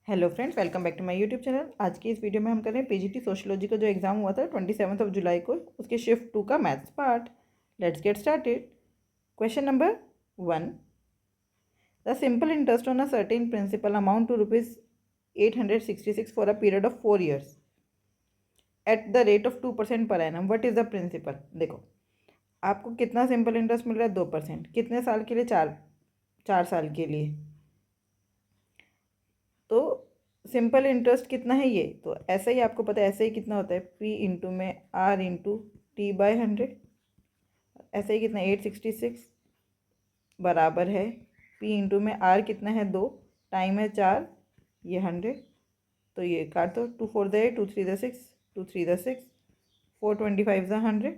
Hello friends, welcome back to my YouTube channel. आज की इस वीडियो में हम कर रहे हैं पीजीटी सोशियोलॉजी का जो एग्जाम हुआ था 27 जुलाई को, उसके शिफ्ट 2 का maths part. Let's get started. Question number 1। The simple interest on a certain principal amount to ₹866 for a period of 4 years at the rate of 2% per annum. What is the principal? देखो, आपको कितना simple interest मिल रहा है? 2%। कितने साल के लिए? 4 साल के लिए। तो सिंपल इंटरेस्ट कितना है ये? तो ऐसा ही आपको पता है, ऐसे ही कितना होता है, पी इंटू में आर इंटू टी बाय 100। ऐसे ही कितना, 866 बराबर है पी इंटू में आर कितना है 2, टाइम है 4, ये 100। तो ये काट दो, 2 4 द 8, 2 3 द 6, 2 3 द 6, 4 25 द 100।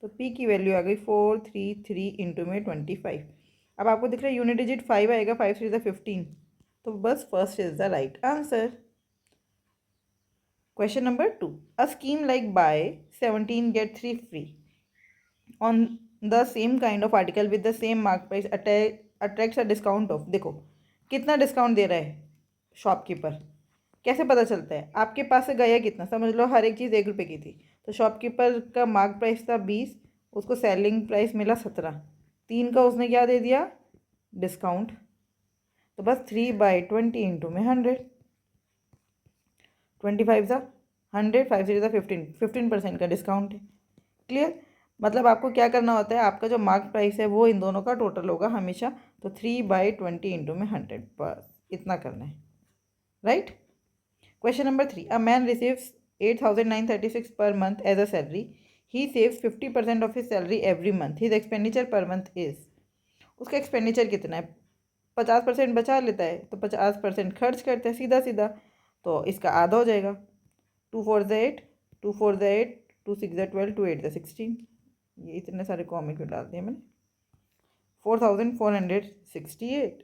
तो पी की वैल्यू आ गई 433 इंटू में 25। अब आपको दिख रहा है यूनिट डिजिट 5 आएगा, 5 3 द 15। तो बस first is the right answer. Question number 2. A scheme like buy 17 get 3 free on the same kind of article with the same mark price attracts a discount of। देखो, कितना discount दे रहा है shopkeeper? कैसे पता चलता है? आपके पास से गया कितना, समझ लो हर एक चीज़ 1 रुपये की थी, तो शॉपकीपर का मार्क प्राइस था 20, उसको सेलिंग प्राइस मिला 17, 3 का उसने क्या दे दिया? डिस्काउंट। तो बस 3/20 इंटू में 100, 25 सा 100, 5 3 सा 15, 15% का डिस्काउंट है। क्लियर? मतलब आपको क्या करना होता है, आपका जो मार्क प्राइस है वो इन दोनों का टोटल होगा हमेशा। तो 3/20 इंटू में 100, बस इतना करना है। Right. Question number 3। A man receives 8,936 per month as a salary. He saves 50% of his salary every month. His expenditure per month is. उसका एक्सपेंडिचर कितना है? 50% बचा लेता है, तो 50% खर्च करता है सीधा सीधा। तो इसका आधा हो जाएगा, 2 4 द 8, 2 4 द 8, 2 6 द 12, 2 8 द 16। ये इतने सारे कॉमे क्यों डाल दिए मैंने? 4,468।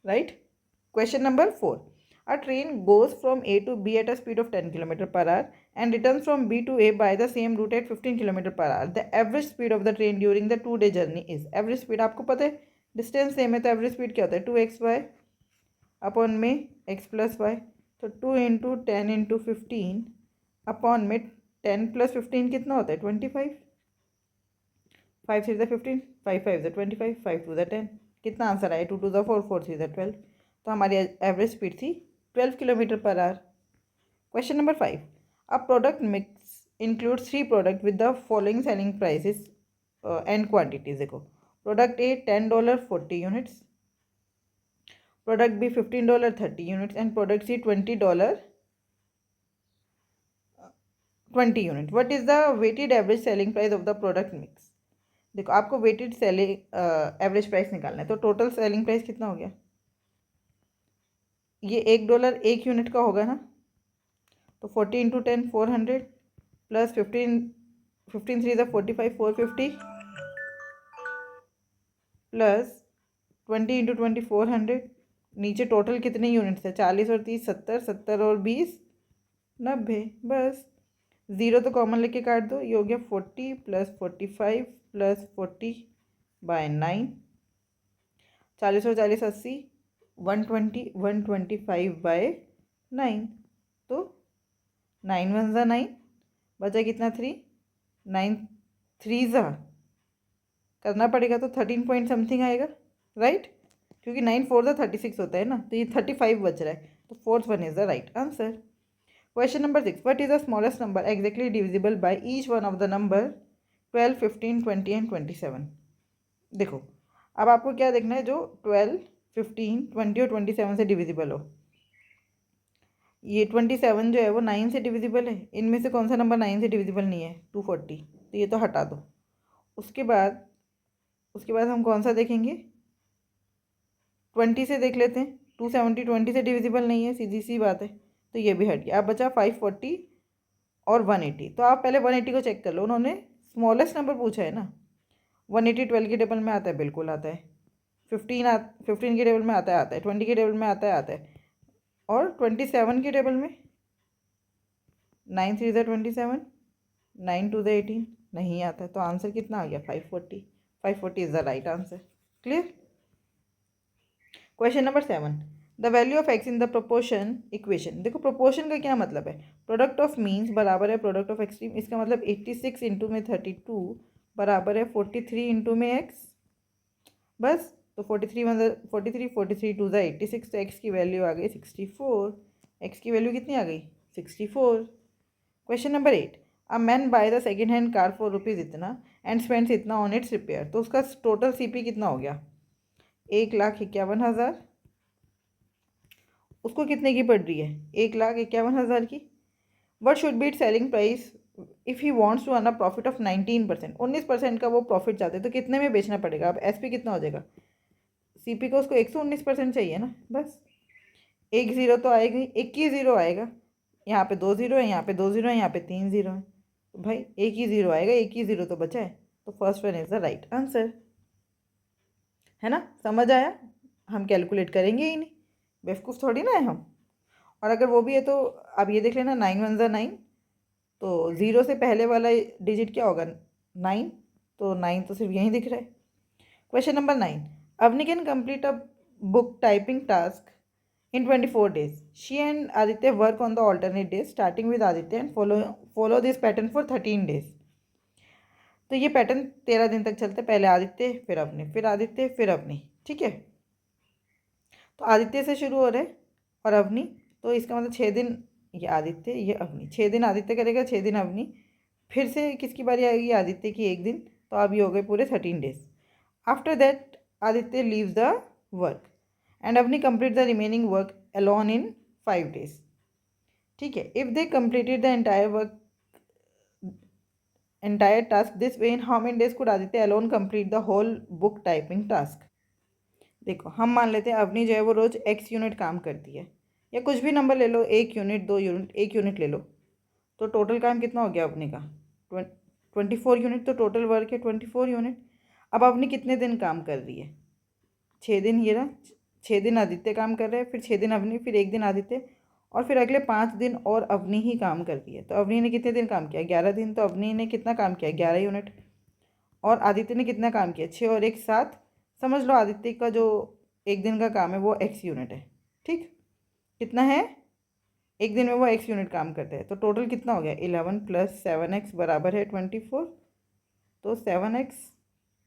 Right. Question number 4। A train goes from A to B at a speed of 10 km per hour and returns from B to A by the same route at 15 km per hour. The average speed of the train during the 2-day journey is। Average speed आपको पता है, distance same है तो average speed क्या होता है? 2xy upon में x plus Y. तो 2 इंटू 10 इंटू 15 अपॉन में 10 प्लस 15 कितना होता है? 25। 5 3 द 15, 5 5 द 25, 5 2 द 10। कितना आंसर आया? 2 2 द 4, 4 3 द 12। तो हमारी एवरेज स्पीड थी 12 kilometre per hour. Question number 5। A product mix includes 3 product with the following selling prices and quantities. देखो, product A $10 40 units, product B $15 30 units and product C $20 20 unit. What is the weighted average selling price of the product mix? देखो, आपको weighted selling average price निकालना है, तो total selling price कितना हो गया? ये $1 एक यूनिट का होगा ना। तो 40 इंटू 10 400 प्लस 15 15 3 45 450 प्लस 20 इंटू 20 400। नीचे टोटल कितने यूनिट्स है? 40 और 30 70, 70 और 20 90। बस ज़ीरो तो कॉमन लेके काट दो, ये हो गया 40 प्लस 45 प्लस 40/9। 40 और 40 80, 120, 125/9। तो 9 1 ज़ा 9, बचा कितना? 3, 9 3 ज़ा करना पड़ेगा तो 13 पॉइंट समथिंग आएगा। राइट, क्योंकि 9 4 ज़ा 36 होता है ना, तो ये 35 बच रहा है। तो fourth one is the right answer. Question number 6। What is the smallest number exactly divisible by each one of the number 12 15 20 and 27? देखो, अब आपको क्या देखना है? जो 12 15 20 और 27 से डिविजिबल हो। ये 27 जो है वो 9 से डिविजिबल है। इनमें से कौन सा नंबर 9 से डिविजिबल नहीं है? 240। तो ये तो हटा दो। उसके बाद हम कौन सा देखेंगे? 20 से देख लेते हैं। 270 20 से डिविजिबल नहीं है, सीधी सी बात है, तो ये भी हट गया। अब बचा 540 और 180। तो आप पहले 180 को चेक कर लो, उन्होंने स्मॉलेस्ट नंबर पूछा है ना। 180 12 के टेबल में आता है, बिल्कुल आता है। 15 के टेबल में आता है 20 के टेबल में आता है। और 27 के टेबल में 9 3 27, 9 2 18 नहीं आता है। तो आंसर कितना आ गया? 540। 540 is the right answer. Clear? Question number 7, the value of x in the proportion equation. देखो प्रोपोर्शन का क्या मतलब है, प्रोडक्ट ऑफ मीन्स बराबर है प्रोडक्ट ऑफ एक्सट्रीम। इसका मतलब 86 इंटू में 32 बराबर है 43 इंटू में एक्स। बस तो 43 मतलब 43, 43 टू ज़ा 86, तो एक्स की वैल्यू आ गई 64। एक्स की वैल्यू कितनी आ गई 64। Question number 8, a man by the second hand car for rupees इतना एंड स्पेंड्स इतना ऑन इट्स रिपेयर। तो उसका टोटल सीपी कितना हो गया 1,51,000। उसको कितने की पड़ रही है 1,51,000 की। What should be it selling price if he wants to earn a profit of 19%, 19% का वो प्रॉफिट चाहते हैं, तो कितने में बेचना पड़ेगा। अब एस पी कितना हो जाएगा, सी पी को उसको 119% चाहिए ना। बस एक ज़ीरो तो आएगा ही, 21 ज़ीरो आएगा। यहाँ पे 2 ज़ीरो है, यहाँ पे 2 ज़ीरो है, यहाँ पे 3 ज़ीरो है, तो भाई एक ही ज़ीरो आएगा, एक ही ज़ीरो तो बचा है। तो first one is the right answer, है ना। समझ आया, हम कैलकुलेट करेंगे ही नहीं, बेवकूफ़ थोड़ी ना है हम। और अगर वो भी है तो आप ये देख लेना, 9 1 ज़ा 9, तो ज़ीरो से पहले वाला डिजिट क्या होगा 9, तो 9 तो सिर्फ यहीं दिख रहा है। Question number 9, Avani can complete a book typing task in 24 days. She and Aditya work on the alternate days, starting with Aditya and follow this pattern for 13 days. तो ये पैटर्न 13 दिन तक चलते, पहले आदित्य फिर अपनी, फिर आदित्य फिर अपनी, ठीक है। तो आदित्य से शुरू हो रहे और अवनी, तो इसका मतलब 6 दिन ये आदित्य ये अवनी, 6 दिन आदित्य करेगा, 6 दिन अवनी, फिर से किसकी बारी आएगी आदित्य की 1 दिन, तो अब ये हो गए पूरे 13 days. After that Aditya leaves the work and Avani complete the remaining work alone in 5 days, ठीक है। If they completed the entire task this way, in how many days could Aditya alone complete the whole book typing task? देखो हम मान लेते हैं अवनी जो है वो रोज x यूनिट काम करती है, या कुछ भी नंबर ले लो, 1 यूनिट 2 यूनिट 1 यूनिट ले लो, तो टोटल काम कितना हो गया अवनी का 24 यूनिट, तो टोटल वर्क है 24 यूनिट। अब अवनी कितने दिन काम कर रही है 6 दिन, ये रहा 6 दिन आदित्य काम कर रहे हैं, फिर 6 दिन अवनी, फिर 1 दिन आदित्य, और फिर अगले 5 दिन और अवनी ही काम कर रही है। तो अवनी ने कितने दिन काम किया 11 दिन, तो अवनी ने कितना काम किया 11 यूनिट। और आदित्य ने कितना काम किया 6 और 1 7, समझ लो आदित्य का जो 1 दिन का काम है वो x यूनिट है, ठीक। कितना है 1 दिन में वो x यूनिट काम करते हैं, तो टोटल कितना हो गया 11 + 7x बराबर है 24, तो 7x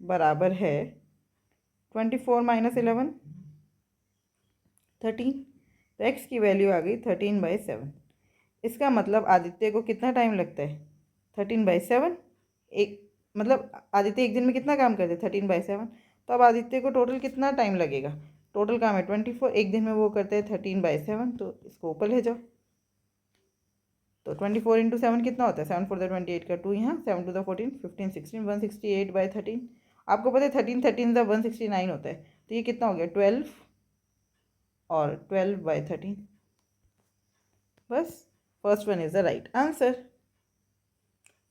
बराबर है 24 - 11 13, तो x की वैल्यू आ गई 13/7। इसका मतलब आदित्य को कितना टाइम लगता है 13/7, एक मतलब आदित्य 1 दिन में कितना काम करते हैं 13/7, तो अब आदित्य को टोटल कितना टाइम लगेगा, टोटल काम है 24, 1 दिन में वो करते हैं 13/7, तो इसको ऊपर ले जाओ। तो 24 × 7 कितना होता है 7 4 28 का 2 यहाँ, 7 2 14 15 16 168/13। आपको पता है 13 13 169 होता है, तो ये कितना हो गया 12 और 12/13। बस first one is the right answer,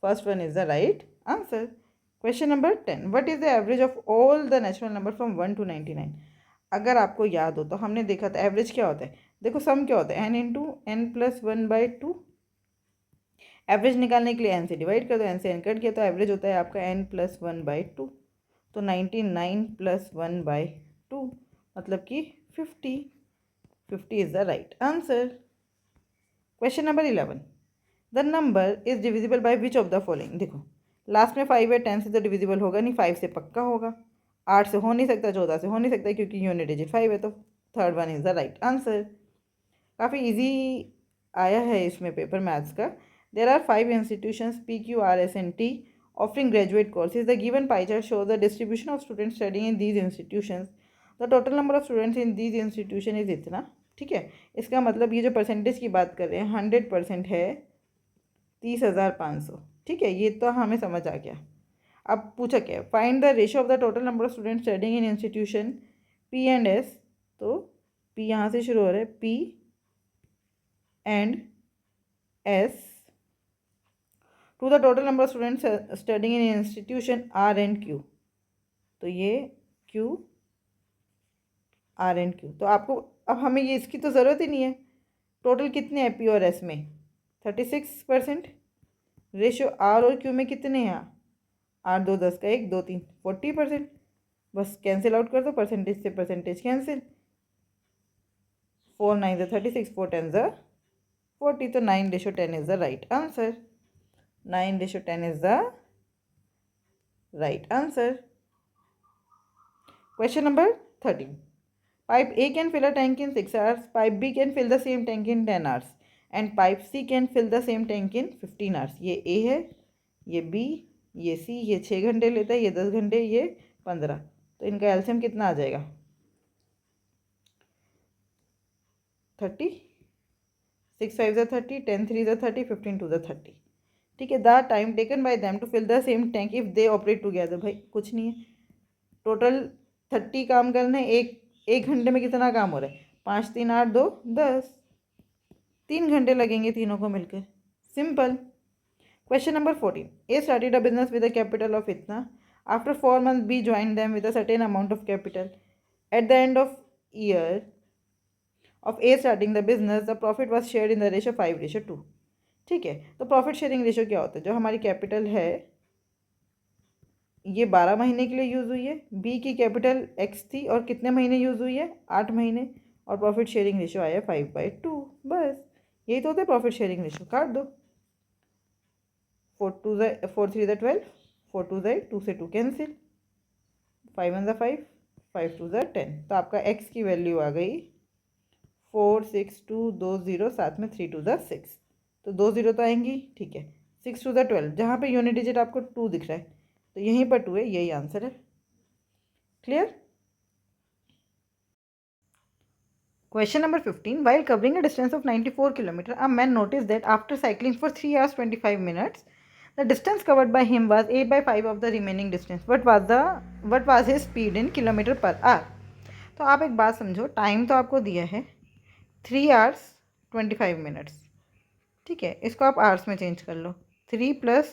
first one is the right answer. Question number 10, what is the average of all the natural number from 1 to 99। अगर आपको याद हो तो हमने देखा था एवरेज क्या होता है, देखो सम क्या होता है n × n+1/2। एवरेज निकालने के लिए n से डिवाइड कर दो, n से n कट किया तो एवरेज होता है आपका n+1/2, तो 99 + 1/2 मतलब कि 50, 50 is the right answer. Question number 11, the number is divisible by which of the following. देखो लास्ट में 5 है, 10 से तो डिविजिबल होगा नहीं, 5 से पक्का होगा, 8 से हो नहीं सकता, 14 से हो नहीं सकता क्योंकि यूनिट डिजिट 5 है, तो third one is the right answer. काफ़ी इजी आया है इसमें पेपर मैथ्स का। There are 5 institutions PQRS and T offering graduate courses. The given pie chart shows the distribution of students studying in these institutions. The total number of students in these institution is इतना, ठीक है। इसका मतलब ये जो percentage की बात कर रहे हैं 100% है 30,500, ठीक है, ये तो हमें समझ आ गया। अब पूछा क्या है, find the ratio of the total number of student studying in institution P and S। तो P यहाँ से शुरू हो रहा है, P and S to the total number of students studying in institution R and Q। तो ये Q R and Q, तो आपको अब हमें ये इसकी तो ज़रूरत ही नहीं है, टोटल कितने हैं P और S में 36%, रेशियो R और Q में कितने हैं, 8 2 10 का 1 2 3 40%, बस कैंसिल आउट कर दो, परसेंटेज से परसेंटेज कैंसिल, 4 9 ज़ा 36, 4 10 ज़ा 40. तो 9:10 is the right answer. 9:10 is the right answer. Question number 13. Pipe A can fill a tank in 6 hours. Pipe B can fill the same tank in 10 hours. And pipe C can fill the same tank in 15 hours. ये A है, ये B, ये C, ये 6 घंटे लेता है, ये 10 घंटे, ये 15. तो इनका एलसीएम कितना आ जाएगा? 30. 6 5 ज़ा 30, 10 3 ज़ा 30, 15 2 ज़ा 30. ठीक है. The time taken by them to fill the same tank if they operate together. भाई कुछ नहीं है, टोटल 30 काम करने. एक घंटे में कितना काम हो रहा है? 5 3 8 2 10. 3 घंटे लगेंगे तीनों को मिलकर. Simple. Question number 14. A started a business with a capital of इतना. After 4 months B join them with a certain amount of capital. At the end of year of A starting the business the profit was share in the ratio 5:2. ठीक है. तो profit sharing ratio क्या होता है? जो हमारी capital है ये 12 महीने के लिए यूज़ हुई है. बी की कैपिटल एक्स थी और कितने महीने यूज़ हुई है? 8 महीने. और प्रॉफिट शेयरिंग रेशो आया 5/2. बस यही तो होता है प्रॉफिट शेयरिंग रेशो. काट दो. 4 3 ज़ा 12, 4 2 ज़ा 2 से 2 कैंसिल, 5 1 ज़ा 5, 5 2 ज़ा 10. तो आपका एक्स की वैल्यू आ गई 4 6 2 2 0, साथ में 3 2 ज़ा 6. तो 2 0 तो आएंगी. ठीक है. 6 2 ज़ा 12, जहाँ पे यूनिट डिजिट आपको 2 दिख रहा है तो यहीं पर 2 है. यही आंसर है. Clear. Question number 15. While covering a distance of 94 km, a man noticed that after cycling for 3 hours 25 minutes, the distance covered by him was 8/5 of the remaining distance. What was his speed in kilometer per hour? तो आप एक बात समझो. Time तो आपको दिया है 3 hours 25 minutes. ठीक है. इसको आप आवर्स में चेंज कर लो. 3 +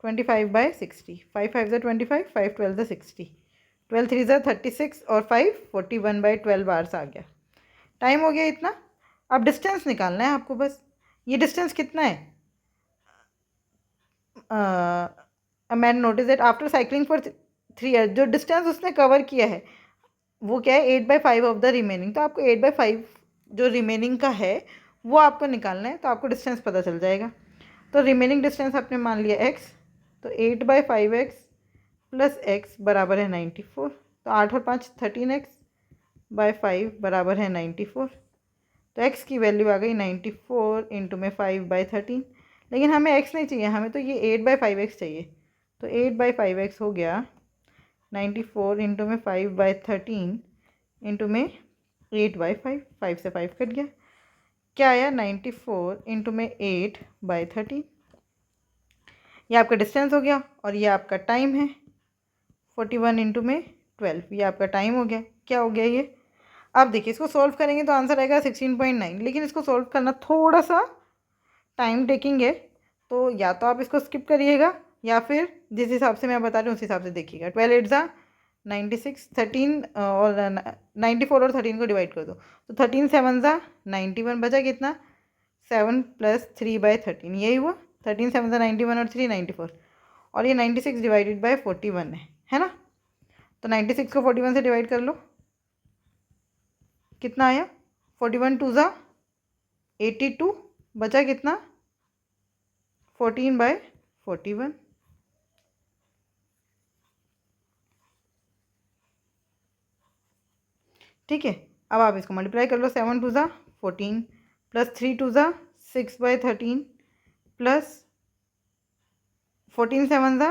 25/60. 5 5 ज़ा 25, 5 12 ज़ा 60, 12 3 ज़ा 36 और 5 41/12 आवर्स आ गया. टाइम हो गया इतना. अब डिस्टेंस निकालना है आपको. बस ये डिस्टेंस कितना है? Man notice that after cycling for 3 years, जो डिस्टेंस उसने कवर किया है वो क्या है? 8/5 ऑफ द रिमेनिंग. तो आपको 8/5 जो रिमेनिंग का है वो आपको निकालना है. तो आपको डिस्टेंस पता चल जाएगा. तो रिमेनिंग डिस्टेंस आपने मान लिया x. तो 8/5x प्लस x बराबर है 94. तो 8 और 5 13x/5 बराबर है 94. तो x की वैल्यू आ गई 94 इंटू में 5/13. लेकिन हमें x नहीं चाहिए, हमें तो ये 8/5x चाहिए. तो 8/5x हो गया 94 इंटू में 5/13 इंटू में 8/5. 5 से 5 कट गया. क्या आया? 94 इंटू में 8/13. ये आपका डिस्टेंस हो गया और ये आपका टाइम है 41 इंटू में 12. ये आपका टाइम हो गया. क्या हो गया ये? अब देखिए इसको सॉल्व करेंगे तो आंसर आएगा 16.9. लेकिन इसको सॉल्व करना थोड़ा सा टाइम टेकिंग है. तो या तो आप इसको स्किप करिएगा या फिर जिस हिसाब से मैं बता रही हूँ उस हिसाब से देखिएगा. 12 8 ज़ा 96, 13 और 94 और 13 को डिवाइड कर दो. तो 13 7 ज़ा 91, बचा कितना? 7 + 3/13. यही हुआ. 13 7 ज़ा 91 और 3 94. और ये 96 डिवाइडेड बाय 41 है ना. तो 96 को 41 से डिवाइड कर लो. कितना आया? 41 2 ज़ा 82. बचा कितना? 14/41. ठीक है. अब आप इसको मल्टीप्लाई कर लो. 7 2 ज़ा 14 प्लस 3 2 ज़ा 6/13 प्लस 14 7 ज़ा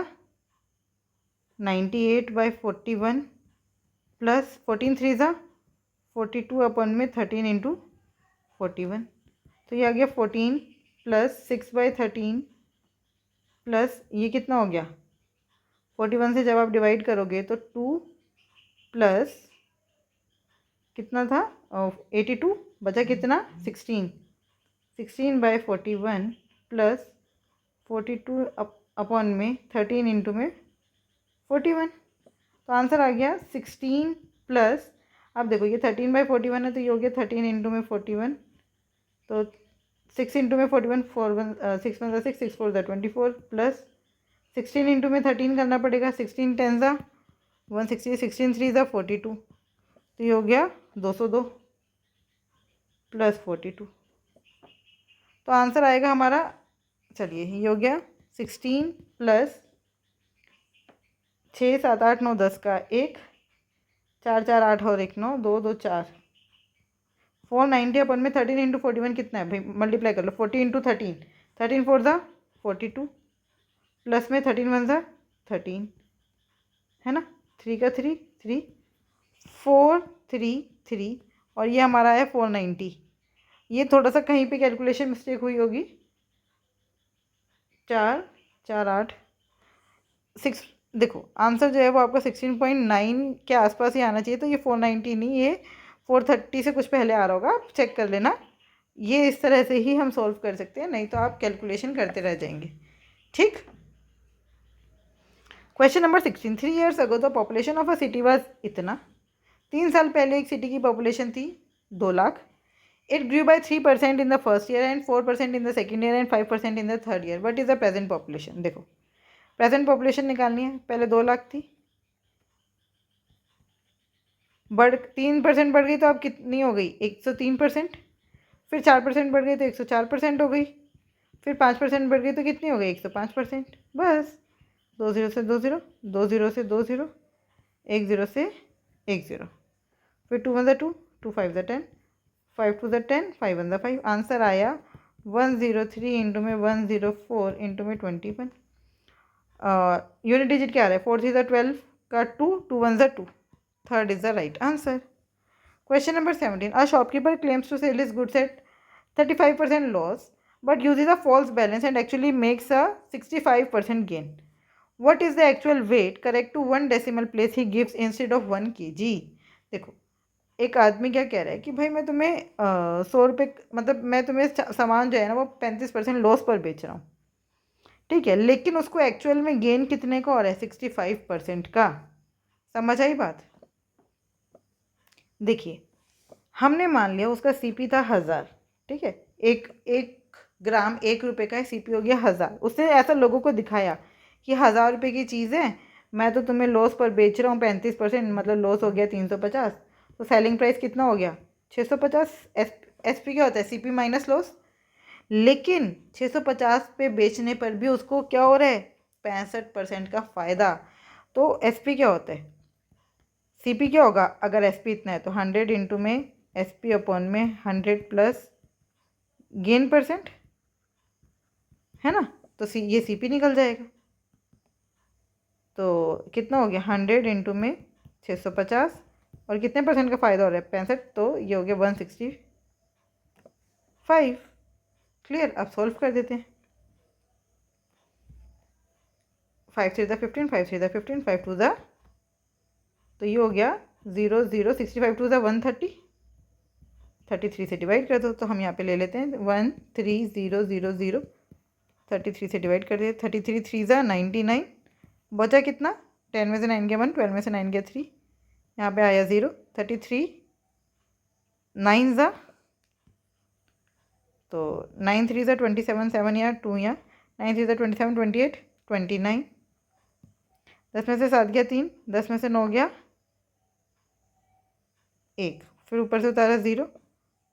98/41 प्लस 14 3 ज़ा 42 अपन में 13 इंटू 41. तो ये आ गया 14 प्लस 6/13 प्लस ये कितना हो गया? 41 से जब आप डिवाइड करोगे तो 2 प्लस कितना था? 82. बचा कितना? 16. 16/41 प्लस 42 अपॉन में 13 इंटू में 41. तो आंसर आ गया 16 प्लस. अब देखो ये 13/41 है तो ये हो गया 13 इंटू में 41. तो 6 इंटू में 41 4 1 6 1 6 6 4 24 प्लस 16 इंटू में 13 करना पड़ेगा. 16 10 ज़ा 160, 16 3 ज़ा 42. तो ये हो गया 202 प्लस 42। तो आंसर आएगा हमारा, चलिए ये हो गया 16 प्लस 6 7 8 9 10 का 1, 4 4 8 और 1 9 2 2 4, 490 अपन में 13 इंटू 41 कितना है भाई, मल्टीप्लाई कर लो, 40 इंटू 13, 13 फोर ज़ा 42, प्लस में 13 वन ज़ा 13, है ना, 3 का 3 3, 4 3 3, और ये हमारा है 490। ये थोड़ा सा कहीं पे कैलकुलेशन मिस्टेक हुई होगी, 4 4 8 6, देखो आंसर जो है वो आपका 16.9 के आसपास ही आना चाहिए। तो ये 490 नहीं, ये 430 से कुछ पहले आ रहा होगा, आप चेक कर लेना। ये इस तरह से ही हम सॉल्व कर सकते हैं, नहीं तो आप कैलकुलेशन करते रह जाएंगे। ठीक। Question number 16, 3 years ago the population of a city was इतना। 3 साल पहले एक सिटी की पॉपुलेशन थी 2 lakh. It grew by 3% in the first year and 4% in the second year and 5% in the third year. What is the present population. देखो present population निकालनी है, पहले 2 लाख थी, 3% बढ़ गई तो अब कितनी हो गई, 103%। फिर 4% बढ़ गई तो 104% हो गई। फिर 5% बढ़ गई तो कितनी हो गई, 105%। बस 2 0 से 2 0, 2 0 से 2 0, 1 0 से 1 0, फिर 2 1 2, 2 5 10, 5 2 10, 5 1 5। आंसर आया 103 इंटू में 104 इंटू में 21। यूनिट डिजिट क्या आ रहा है, 4 3 12 का 2, 2 1 2, third is the right answer. Question number 17, a shopkeeper claims to sell his goods at 35% loss but uses a false balance and actually makes a 65% gain. What is the actual weight correct to 1 decimal place he gives instead of 1 kg? देखो एक आदमी क्या कह रहा है कि भाई मैं तुम्हें 100 रुपये, मतलब मैं तुम्हें सामान जो है ना वो 35% लॉस पर बेच रहा हूँ, ठीक है, लेकिन उसको एक्चुअल में गेन कितने का हो रहा है, 65% का। समझ आई बात। देखिए हमने मान लिया उसका सीपी था 1000, ठीक है, एक ग्राम 1 रुपये का है, सीपी हो गया 1000। उसने ऐसा लोगों को दिखाया कि 1000 रुपये की चीज़ है, मैं तो तुम्हें लॉस पर बेच रहा हूँ 35%, मतलब लॉस हो गया 350। तो सेलिंग प्राइस कितना हो गया 650। एसपी क्या होता है, सीपी माइनस लॉस। लेकिन 650 पे बेचने पर भी उसको क्या हो रहा है, 65% का फ़ायदा। तो एसपी क्या होता है, सीपी क्या होगा, अगर एसपी इतना है तो 100 इंटू में एसपी अपॉन में 100 प्लस गेन परसेंट, है ना। तो ये सीपी निकल जाएगा। तो कितना हो गया 100 इंटू में 650, और कितने परसेंट का फ़ायदा हो रहा है, 65, तो ये हो गया 165। क्लियर। अब सॉल्व कर देते हैं। 5 3 ज़ा 15, 5 3 ज़ा 15, 5 2 ज़ा, तो ये हो गया 0 0, 65 2 ज़ा 130, 33 से डिवाइड कर दो। तो हम यहाँ पे ले लेते हैं 13000, 33 से डिवाइड कर दिए, 33 3 ज़ा 99, बचा कितना, 10 में से 9 गया 1, 12 में से 9 गया 3, यहाँ पे आया 0, 33 9 ज़ा, तो 9 3 ज़ा 27, 7 यहाँ 2 यहाँ, 9 3 ज़ा 27, 28, 29, 10 में से 7 गया 3, 10 में से 9 गया 1, फिर ऊपर से उतारा 0।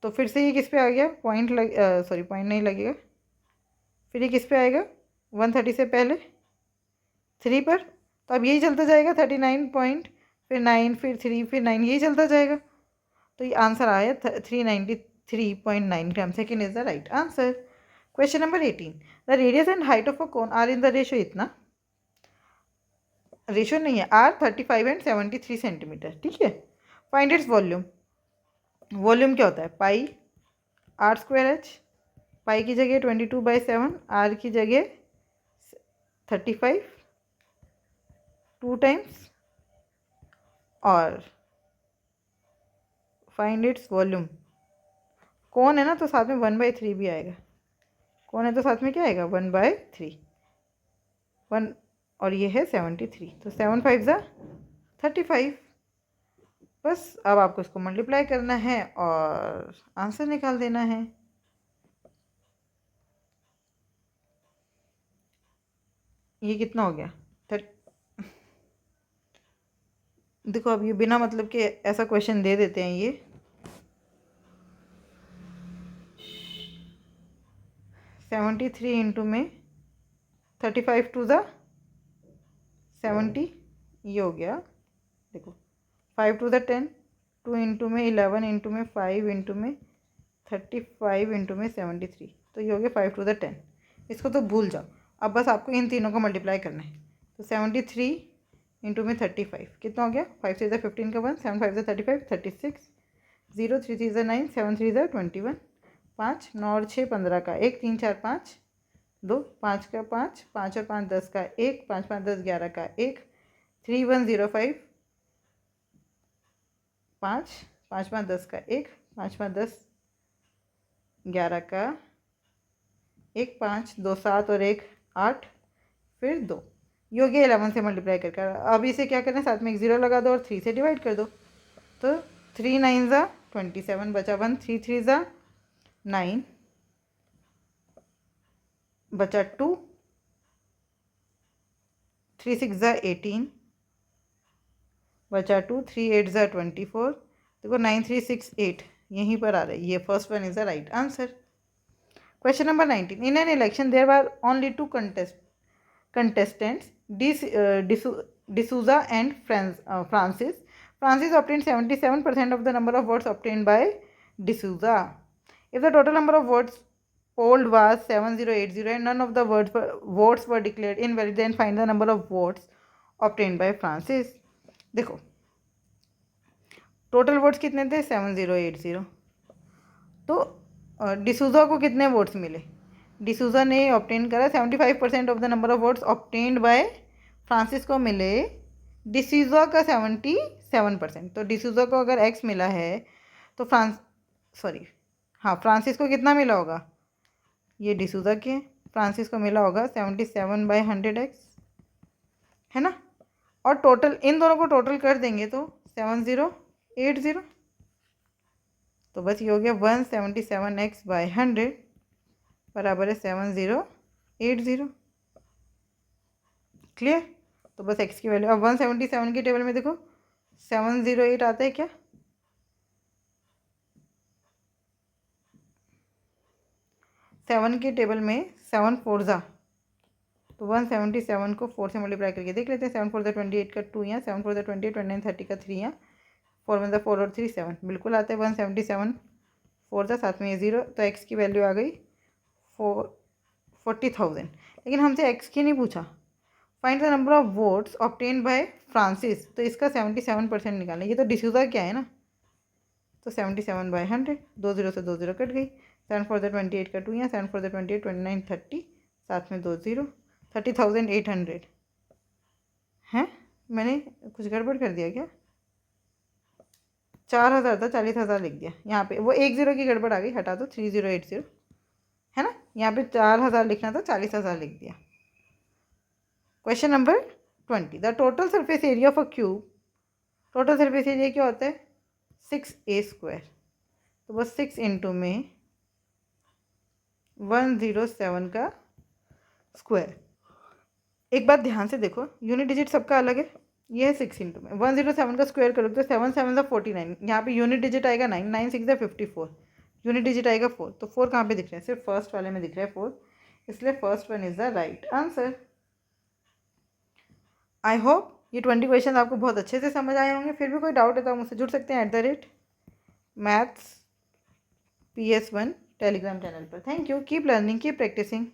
तो फिर से ये किस पे आ गया, पॉइंट सॉरी पॉइंट नहीं लगेगा, फिर ये किस पे आएगा, 130 से पहले 3 पर। तो अब यही चलता जाएगा, 39 पॉइंट, फिर 9, फिर 3, फिर 9, यही चलता जाएगा। तो ये आंसर आया 393.9 gram. Second is the right answer. Question number 18, the radius and height of a cone are in the ratio इतना, रेशो नहीं है, आर 35 एंड 73 सेंटीमीटर, ठीक है। Find its volume. वॉल्यूम क्या होता है, पाई आर स्क्वायर एच, पाई की जगह 22/7, आर की जगह 35 2 टाइम्स, और फाइंड इट्स वॉल्यूम। कौन है ना तो साथ में 1/3 भी आएगा, कौन है तो साथ में क्या आएगा 1/3, 1, और ये है 73, तो 7 5 ज़ा 35। बस अब आपको इसको मल्टीप्लाई करना है और आंसर निकाल देना है। ये कितना हो गया, देखो अब ये बिना मतलब के ऐसा क्वेश्चन दे देते हैं ये। 73 इंटू में 35 टू ज़ा 70, ये हो गया। देखो 5 टू ज़ा 10, 2 इंटू में 11 इंटू में 5 इंटू में 35 इंटू में 73, तो ये हो गया 5 टू ज़ा 10। इसको तो भूल जाओ, अब बस आपको इन तीनों को मल्टीप्लाई करना है। तो 73 इंटू में 35 कितना हो गया, 5 3 ज़ा 15 का 1, 7 5 ज़ा 35, 36, 0 3 3 ज़ा 9, 7 3 ज़ा 21, 5 9 और 6 15 का 1, 3 4 5 2, 5 का 5, 5 और 5 10 का 1, 5 5 10 11 का 1, 3 1 0 5, 5 5 5 10 का 1, 5 5 10 11 का 1, 5 2 7 और 1 8, फिर 2, ये हो गया 11 से मल्टीप्लाई करके। अब इसे क्या करना है, साथ में एक 0 लगा दो और 3 से डिवाइड कर दो। तो 3 9 ज़ा 27 बचा 1, 3 3 ज़ा 9 बचा 2, 3 6 ज़ा 18 बचा 2, 3 8 ज़ा 24। देखो 9 3 6 8 यहीं पर आ रहा है, ये first one is the right answer. Question number 19, in an election there are only 2 contestants, D'Souza and Francis. Francis obtained 77% of the number of votes obtained by D'Souza. If the total number of votes polled was 7080 and none of the votes were declared invalid, then find the number of votes obtained by Francis. देखो total votes कितने थे, 7080। तो डिसूजा को कितने votes मिले, डिसूजा ने obtain करा 75% of the number of votes obtained by Francis को मिले डिसूजा का 77%। तो डिसूजा को अगर एक्स मिला है तो फ्रांसिस को कितना मिला होगा, ये डिसूजा के फ्रांसिस को मिला होगा 77/100x, है ना। और टोटल इन दोनों को टोटल कर देंगे तो 7080, तो बस ये हो गया 177x/100 बराबर है 7080। क्लियर। तो बस x की वैल्यू, अब 177 की टेबल में देखो 708 आता है क्या, सेवन की टेबल में 7 4 ज़ा, तो 177 को 4 से मल्टीप्लाई करके देख लेते हैं। 7 4 ज़ा 28 का 2 यहाँ, 7 4 ज़ा 28, 29 30 का 3 यहाँ, 4 1 ज़ा 4 और 3 7, बिल्कुल आता है 177 4 ज़ा, साथ में ये 0, तो x की वैल्यू आ गई 40,000। लेकिन हमसे x की नहीं पूछा, find the number of votes obtain bye Francis, तो इसका 77% निकालना। ये तो डिसूजा क्या है ना, तो 77/100, 2 0 से 2 0 कट गई। 7 4 ज़ा 28 का 2 यहाँ, 7 4 ज़ा 28, 29 30, साथ में 2 0, 30,800 हैं। मैंने कुछ गड़बड़ कर दिया क्या, 4000 था, 40,000 लिख दिया यहाँ पे, वो 1 0 की गड़बड़ आ गई, हटा दो, 3080 है ना, यहाँ पे 4000 लिखना था, 40,000 लिख दिया। Question number 20, the total surface area of a cube, total surface area क्या होता है 6a², तो बस 6 इंटू में 107 का स्क्वायर। एक बात ध्यान से देखो, यूनिट डिजिट सबका अलग है, ये है 6 इंटू में 107 का स्क्वायर करोगे तो 7 7 ज़ा 49, यहाँ पे यूनिट डिजिट आएगा 9, 9 6 ज़ा 54, यूनिट डिजिट आएगा 4, तो 4 कहाँ पे दिख रहा है, सिर्फ फर्स्ट वाले में दिख रहा है 4, इसलिए first one is the right answer. I hope ये 20 क्वेश्चन आपको बहुत अच्छे से समझ आए होंगे। फिर भी कोई डाउट है तो आप मुझसे जुड़ सकते हैं @maths PS1 टेलीग्राम चैनल पर। Thank you, keep learning, keep practising.